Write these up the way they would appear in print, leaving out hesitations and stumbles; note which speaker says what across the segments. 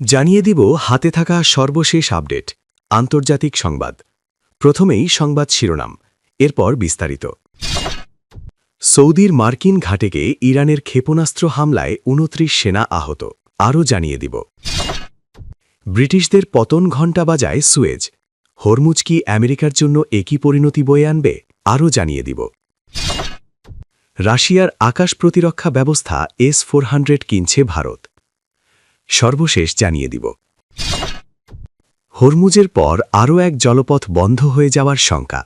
Speaker 1: জানিয়ে দিব হাতে থাকা সর্বশেষ আপডেট আন্তর্জাতিক সংবাদ। প্রথমেই সংবাদ শিরোনাম, এরপর বিস্তারিত। সৌদির মার্কিন ঘাঁটিকে ইরানের ক্ষেপণাস্ত্র হামলায় ২৯ সেনা আহত, আরও জানিয়ে দিব। ব্রিটিশদের পতন ঘণ্টা বাজায় সুয়েজ, হরমুজ কি আমেরিকার জন্য একই পরিণতি বয়ে আনবে, আরও জানিয়ে দিব। রাশিয়ার আকাশ প্রতিরক্ষা ব্যবস্থা S-400 কিনছে ভারত, সর্বশেষ জানিয়ে দিব। হরমুজের পর আরও এক জলপথ বন্ধ হয়ে যাওয়ার শঙ্কা।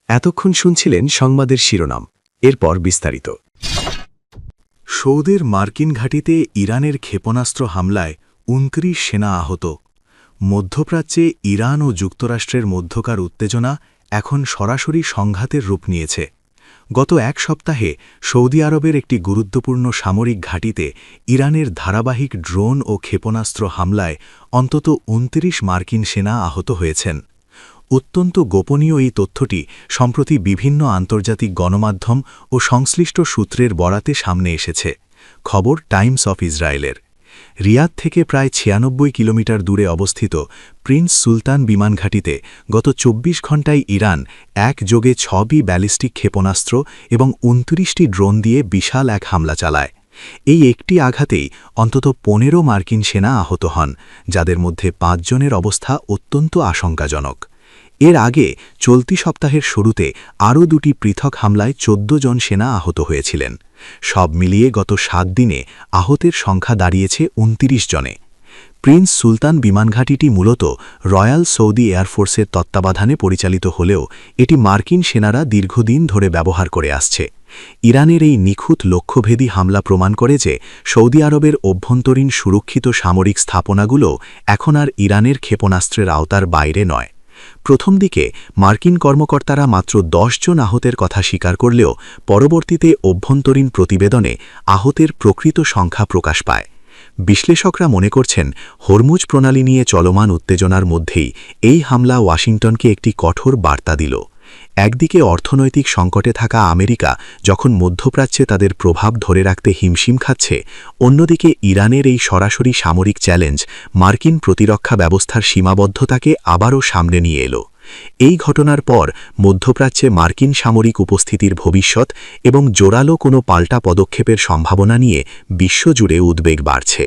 Speaker 1: এতক্ষণ শুনছিলেন সংবাদের শিরোনাম, এরপর বিস্তারিত। সৌদির মার্কিন ঘাঁটিতে ইরানের ক্ষেপণাস্ত্র হামলায় ২৯ সেনা আহত। মধ্যপ্রাচ্যে ইরান ও যুক্তরাষ্ট্রের মধ্যকার উত্তেজনা এখন সরাসরি সংঘাতের রূপ নিয়েছে। গত এক সপ্তাহে সৌদি আরবের একটি গুরুত্বপূর্ণ সামরিক ঘাঁটিতে ইরানের ধারাবাহিক ড্রোন ও ক্ষেপণাস্ত্র হামলায় অন্তত ২৯ মার্কিন সেনা আহত হয়েছেন। অত্যন্ত গোপনীয় এই তথ্যটি সম্প্রতি বিভিন্ন আন্তর্জাতিক গণমাধ্যম ও সংশ্লিষ্ট সূত্রের বরাতে সামনে এসেছে। খবর টাইমস অফ ইসরায়েলের। রিয়াদ থেকে প্রায় ৯৬ কিলোমিটার দূরে অবস্থিত প্রিন্স সুলতান বিমানঘাঁটিতে গত ২৪ ঘণ্টায় ইরান একযোগে ৬টি ব্যালিস্টিক ক্ষেপণাস্ত্র এবং ২৯টি ড্রোন দিয়ে বিশাল এক হামলা চালায়। এই একটি আঘাতেই অন্তত ১৫ মার্কিন সেনা আহত হন, যাদের মধ্যে ৫ জনের অবস্থা অত্যন্ত আশঙ্কাজনক। এর আগে চলতি সপ্তাহের শুরুতে আরও ২টি পৃথক হামলায় ১৪ জন সেনা আহত হয়েছিলেন। সব মিলিয়ে গত ৭ দিনে আহতের সংখ্যা দাঁড়িয়েছে ২৯ জনে। প্রিন্স সুলতান বিমানঘাঁটিটি মূলত রয়্যাল সৌদি এয়ারফোর্সের তত্ত্বাবধানে পরিচালিত হলেও এটি মার্কিন সেনারা দীর্ঘদিন ধরে ব্যবহার করে আসছে। ইরানের এই নিখুঁত লক্ষ্যভেদী হামলা প্রমাণ করে যে সৌদি আরবের অভ্যন্তরীণ সুরক্ষিত সামরিক স্থাপনাগুলো এখন আর ইরানের ক্ষেপণাস্ত্রের আওতার বাইরে নয়। প্রথম দিকে মার্কিন কর্মকর্তারা মাত্র ১০ জন আহতের কথা স্বীকার করলেও পরবর্তীতে অভ্যন্তরীণ প্রতিবেদনে আহতের প্রকৃত সংখ্যা প্রকাশ পায়। বিশ্লেষকরা মনে করছেন, হরমুজ প্রণালী নিয়ে চলমান উত্তেজনার মধ্যেই এই হামলা ওয়াশিংটনকে একটি কঠোর বার্তা দিল। একদিকে অর্থনৈতিক সংকটে থাকা আমেরিকা যখন মধ্যপ্রাচ্যে তাদের প্রভাব ধরে রাখতে হিমশিম খাচ্ছে, অন্যদিকে ইরানের এই সরাসরি সামরিক চ্যালেঞ্জ মার্কিন প্রতিরক্ষা ব্যবস্থার সীমাবদ্ধতাকে আবারও সামনে নিয়ে এলো। এই ঘটনার পর মধ্যপ্রাচ্যে মার্কিন সামরিক উপস্থিতির ভবিষ্যৎ এবং জোরালো কোনো পাল্টা পদক্ষেপের সম্ভাবনা নিয়ে বিশ্বজুড়ে উদ্বেগ বাড়ছে।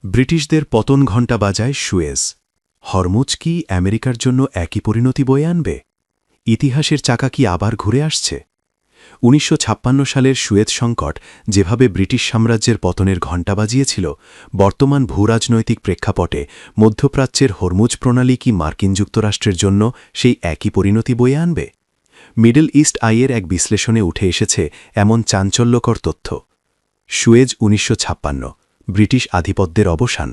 Speaker 1: ব্রিটিশদের পতন ঘণ্টা বাজায় সুয়েজ, হরমুজ কি আমেরিকার জন্য একই পরিণতি বয়ে আনবে? ইতিহাসের চাকা কি আবার ঘুরে আসছে? ১৯৫৬ সালের সুয়েজ সংকট যেভাবে ব্রিটিশ সাম্রাজ্যের পতনের ঘণ্টা বাজিয়েছিল, বর্তমান ভূরাজনৈতিক প্রেক্ষাপটে মধ্যপ্রাচ্যের হরমুজ প্রণালী কি মার্কিন যুক্তরাষ্ট্রের জন্য সেই একই পরিণতি বয়ে আনবে? মিডল ইস্ট আইয়ের এক বিশ্লেষণে উঠে এসেছে এমন চাঞ্চল্যকর তথ্য। সুয়েজ ১৯৫৬, ব্রিটিশ আধিপত্যের অবসান।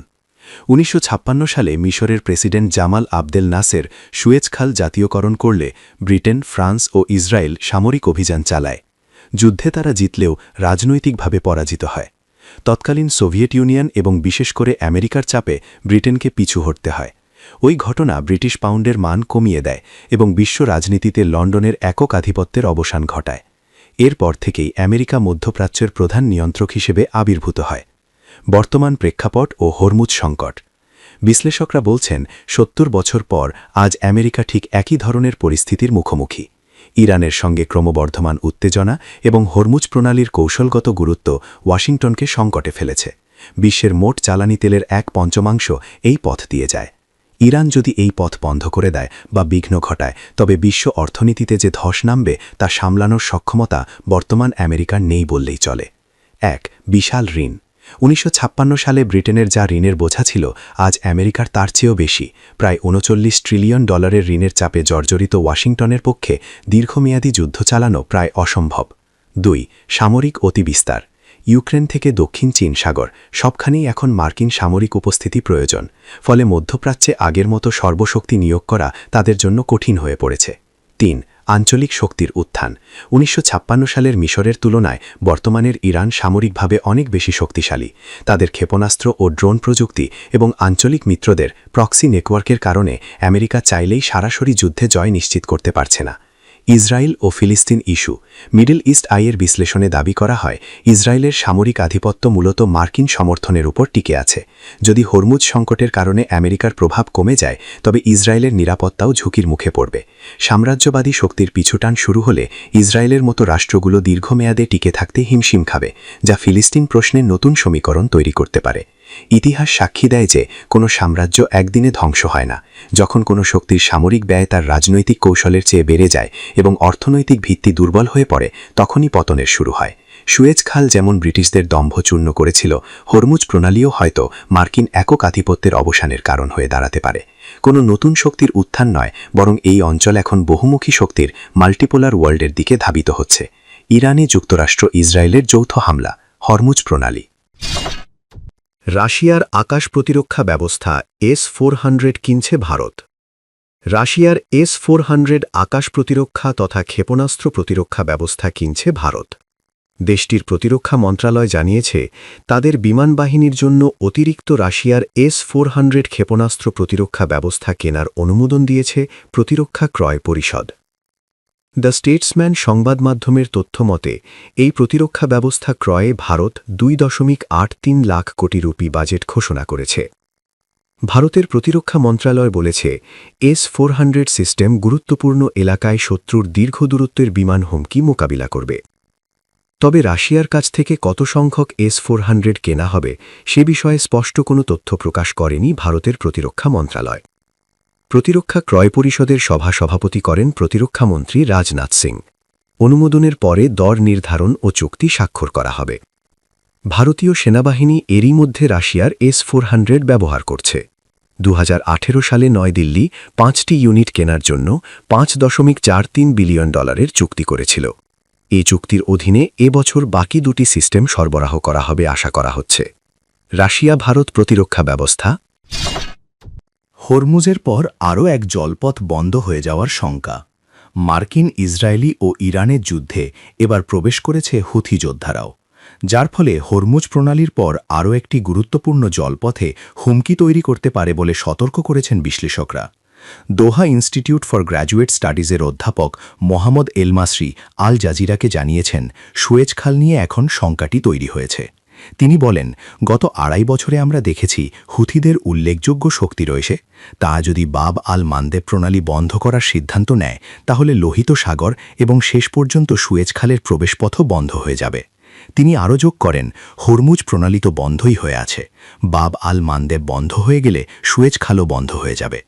Speaker 1: ১৯৫৬ সালে মিশরের president Jamal Abdel Nasser Suez খাল জাতীয়করণ করলে ব্রিটেন, ফ্রান্স ও ইসরায়েল সামরিক অভিযান চালায়। যুদ্ধে তারা জিতলেও রাজনৈতিকভাবে পরাজিত হয়। তৎকালীন সোভিয়েত ইউনিয়ন এবং বিশেষ করে আমেরিকার চাপে ব্রিটেনকে পিছু হটতে হয়। ওই ঘটনা ব্রিটিশ পাউন্ডের মান কমিয়ে দেয় এবং বিশ্ব রাজনীতিতে লন্ডনের একক আধিপত্যের অবসান ঘটায়। এরপর থেকেই আমেরিকা মধ্যপ্রাচ্যের প্রধান নিয়ন্ত্রক হিসেবে আবির্ভূত হয়। বর্তমান প্রেক্ষাপট ও হরমুজ সংকট। বিশ্লেষকরা বলছেন, ৭০ বছর পর আজ আমেরিকা ঠিক একই ধরনের পরিস্থিতির মুখোমুখি। ইরানের সঙ্গে ক্রমবর্ধমান উত্তেজনা এবং হরমুজ প্রণালীর কৌশলগত গুরুত্ব ওয়াশিংটনকে সংকটে ফেলেছে। বিশ্বের মোট জ্বালানি তেলের ১/৫ এই পথ দিয়ে যায়। ইরান যদি এই পথ বন্ধ করে দেয় বা বিঘ্ন ঘটায়, তবে বিশ্ব অর্থনীতিতে যে ধস নামবে তা সামলানোর সক্ষমতা বর্তমান আমেরিকার নেই বললেই চলে। ১. বিশাল ঋণ। ১৯৫৬ সালে ব্রিটেনের যা ঋণের বোঝা ছিল, আজ আমেরিকার তার চেয়েও বেশি। প্রায় $৩৯ ট্রিলিয়ন ঋণের চাপে জর্জরিত ওয়াশিংটনের পক্ষে দীর্ঘমেয়াদী যুদ্ধ চালানো প্রায় অসম্ভব। ২. সামরিক অতিবিস্তার। ইউক্রেন থেকে দক্ষিণ চীন সাগর সবখানেই এখন মার্কিন সামরিক উপস্থিতি প্রয়োজন। ফলে মধ্যপ্রাচ্যে আগের মতো সর্বশক্তি নিয়োগ করা তাদের জন্য কঠিন হয়ে পড়েছে। ৩. আঞ্চলিক শক্তির উত্থান। ১৯৫৬ সালের মিশরের তুলনায় বর্তমানের ইরান সামরিকভাবে অনেক বেশি শক্তিশালী। তাদের ক্ষেপণাস্ত্র ও ড্রোন প্রযুক্তি এবং আঞ্চলিক মিত্রদের প্রক্সি নেটওয়ার্কের কারণে আমেরিকা চাইলেই সরাসরি যুদ্ধে জয় নিশ্চিত করতে পারছে না।
Speaker 2: ইসরায়েল ও ফিলিস্তিন ইস্যু। মিডল ইস্ট আইয়ের বিশ্লেষণে দাবি করা হয় ইসরায়েলের সামরিক আধিপত্য মূলত মার্কিন সমর্থনের উপর টিকে আছে। যদি হরমুজ সংকটের কারণে আমেরিকার প্রভাব কমে যায় তবে ইসরায়েলের নিরাপত্তাও ঝুঁকির মুখে পড়বে। সাম্রাজ্যবাদী শক্তির পিছুটান শুরু হলে ইসরায়েলের মতো রাষ্ট্রগুলো দীর্ঘমেয়াদে টিকে থাকতে হিমশিম খাবে, যা ফিলিস্তিন প্রশ্নের নতুন সমীকরণ তৈরি করতে পারে। ইতিহাস সাক্ষী দেয় যে কোনো সাম্রাজ্য একদিনে ধ্বংস হয় না। যখন কোনো শক্তির সামরিক ব্যয় তার রাজনৈতিক কৌশলের চেয়ে বেড়ে যায় এবং অর্থনৈতিক ভিত্তি দুর্বল হয়ে পড়ে, তখনই পতনের শুরু হয়। সুয়েজ খাল যেমন ব্রিটিশদের দম্ভ চূর্ণ করেছিল, হরমুজ প্রণালীও হয়তো মার্কিন একক আধিপত্যের অবসানের কারণ হয়ে দাঁড়াতে পারে। কোনো নতুন শক্তির উত্থান নয়, বরং এই অঞ্চল এখন বহুমুখী শক্তির মাল্টিপোলার ওয়ার্ল্ডের দিকে ধাবিত হচ্ছে। ইরানে যুক্তরাষ্ট্র ইসরায়েলের যৌথ হামলা, হরমুজ প্রণালী।
Speaker 1: রাশিয়ার আকাশ প্রতিরক্ষা ব্যবস্থা S-400 কিনছে ভারত। রাশিয়ার S-400 আকাশ প্রতিরক্ষা তথা ক্ষেপণাস্ত্র প্রতিরক্ষা ব্যবস্থা কিনছে ভারত। দেশটির প্রতিরক্ষা মন্ত্রণালয় জানিয়েছে তাদের বিমান বাহিনীর জন্য অতিরিক্ত রাশিয়ার S-400 ক্ষেপণাস্ত্র প্রতিরক্ষা ব্যবস্থা কেনার অনুমোদন দিয়েছে প্রতিরক্ষা ক্রয় পরিষদ। দ্য স্টেটসম্যান সংবাদ মাধ্যমের তথ্য মতে এই প্রতিরক্ষা ব্যবস্থা ক্রয়ে ভারত 2.83 লাখ কোটি রুপি বাজেট ঘোষণা করেছে। ভারতের প্রতিরক্ষা মন্ত্রণালয় বলেছে S-400 সিস্টেম গুরুত্বপূর্ণ এলাকায় শত্রুর দীর্ঘ দূরত্বের বিমান হুমকি মোকাবিলা করবে। তবে রাশিয়ার কাছ থেকে কত সংখ্যক S-400 কেনা হবে সে বিষয়ে স্পষ্ট কোনো তথ্য প্রকাশ করেনি ভারতের প্রতিরক্ষা মন্ত্রণালয়। প্রতিরক্ষা ক্রয় পরিষদের সভাপতি করেন প্রতিরক্ষামন্ত্রী রাজনাথ সিং। অনুমোদনের পরে দর নির্ধারণ ও চুক্তি স্বাক্ষর করা হবে। ভারতীয় সেনাবাহিনী এরই মধ্যে রাশিয়ার S-400 ব্যবহার করছে। 2018 সালে নয়াদিল্লি 5টি ইউনিট কেনার জন্য $5.43 বিলিয়ন চুক্তি করেছিল। এই চুক্তির অধীনে এবছর বাকি 2টি সিস্টেম সরবরাহ করা হবে আশা করা হচ্ছে। রাশিয়া ভারত প্রতিরক্ষা ব্যবস্থা। হরমুজের পর আরও এক জলপথ বন্ধ হয়ে যাওয়ার শঙ্কা। মার্কিন, ইসরায়েলি ও ইরানের যুদ্ধে এবার প্রবেশ করেছে হুথি যোদ্ধারাও, যার ফলে হরমুজ প্রণালীর পর আরও একটি গুরুত্বপূর্ণ জলপথে হুমকি তৈরি করতে পারে বলে সতর্ক করেছেন বিশ্লেষকরা। দোহা ইনস্টিটিউট ফর গ্র্যাজুয়েট স্টাডিজের অধ্যাপক মোহাম্মদ এলমাসরি আল জাজিরাকে জানিয়েছেন সুয়েজ খাল নিয়ে এখন শঙ্কাটি তৈরি হয়েছে। তিনি বলেন, গত 2.5 বছরে আমরা দেখেছি হুথিদের উল্লেখযোগ্য শক্তি রয়েছে। তা যদি বাব আল মান্দেব প্রণালী বন্ধ করার সিদ্ধান্ত নেয় তাহলে লোহিত সাগর এবং শেষ পর্যন্ত সুয়েজ খালের প্রবেশপথও বন্ধ হয়ে যাবে। তিনি আরও যোগ করেন, হরমুজ প্রণালী তো বন্ধই হয়ে আছে। বাব আল মান্দেব বন্ধ হয়ে গেলে সুয়েজ খালও বন্ধ হয়ে যাবে।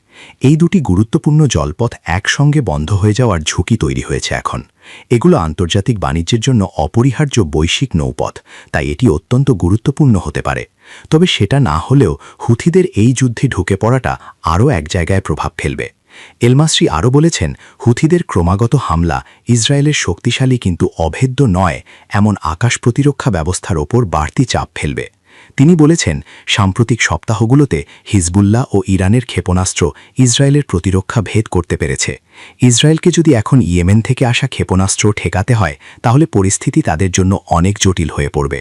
Speaker 1: এই দুটি গুরুত্বপূর্ণ জলপথ একসঙ্গে বন্ধ হয়ে যাওয়ার ঝুঁকি তৈরি হয়েছে এখন। এগুলো আন্তর্জাতিক বাণিজ্যের জন্য অপরিহার্য বৈশ্বিক নৌপথ, তাই এটি অত্যন্ত গুরুত্বপূর্ণ হতে পারে। তবে সেটা না হলেও হুথিদের এই যুদ্ধে ঢুকে পড়াটা আরও এক জায়গায় প্রভাব ফেলবে। এলমাসরি আরও বলেছেন, হুথিদের ক্রমাগত হামলা ইসরায়েলের শক্তিশালী কিন্তু অভেদ্য নয় এমন আকাশ প্রতিরক্ষা ব্যবস্থার ওপর বাড়তি চাপ ফেলবে। তিনি বলেছেন, সাম্প্রতিক সপ্তাহগুলোতে হিজবুল্লাহ ও ইরানের ক্ষেপণাস্ত্র ইসরায়েলের প্রতিরক্ষা ভেদ করতে পেরেছে। ইসরায়েলকে যদি এখন ইয়েমেন থেকে আসা ক্ষেপণাস্ত্র ঠেকাতে হয় তাহলে পরিস্থিতি তাদের জন্য অনেক জটিল হয়ে পড়বে।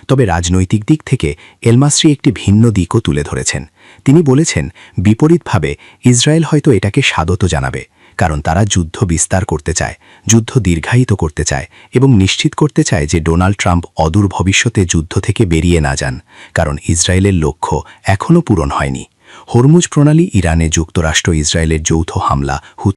Speaker 1: তবে রাজনৈতিক দিক থেকে এলমাসরি একটি ভিন্ন দিকও তুলে ধরেছেন। তিনি বলেছেন, বিপরীতভাবে ইসরায়েল হয়তো এটাকে স্বাগত জানাবে, কারণ তারা যুদ্ধ বিস্তার করতে চায়, যুদ্ধ দীর্ঘায়িত করতে চায় এবং নিশ্চিত করতে চায় যে ডোনাল্ড ট্রাম্প অদূর ভবিষ্যতে যুদ্ধ থেকে বেরিয়ে না যান, কারণ ইসরায়েলের লক্ষ্য এখনও পূরণ হয়নি। হরমুজ প্রণালী ইরানে যুক্তরাষ্ট্র ইসরায়েলের যৌথ হামলা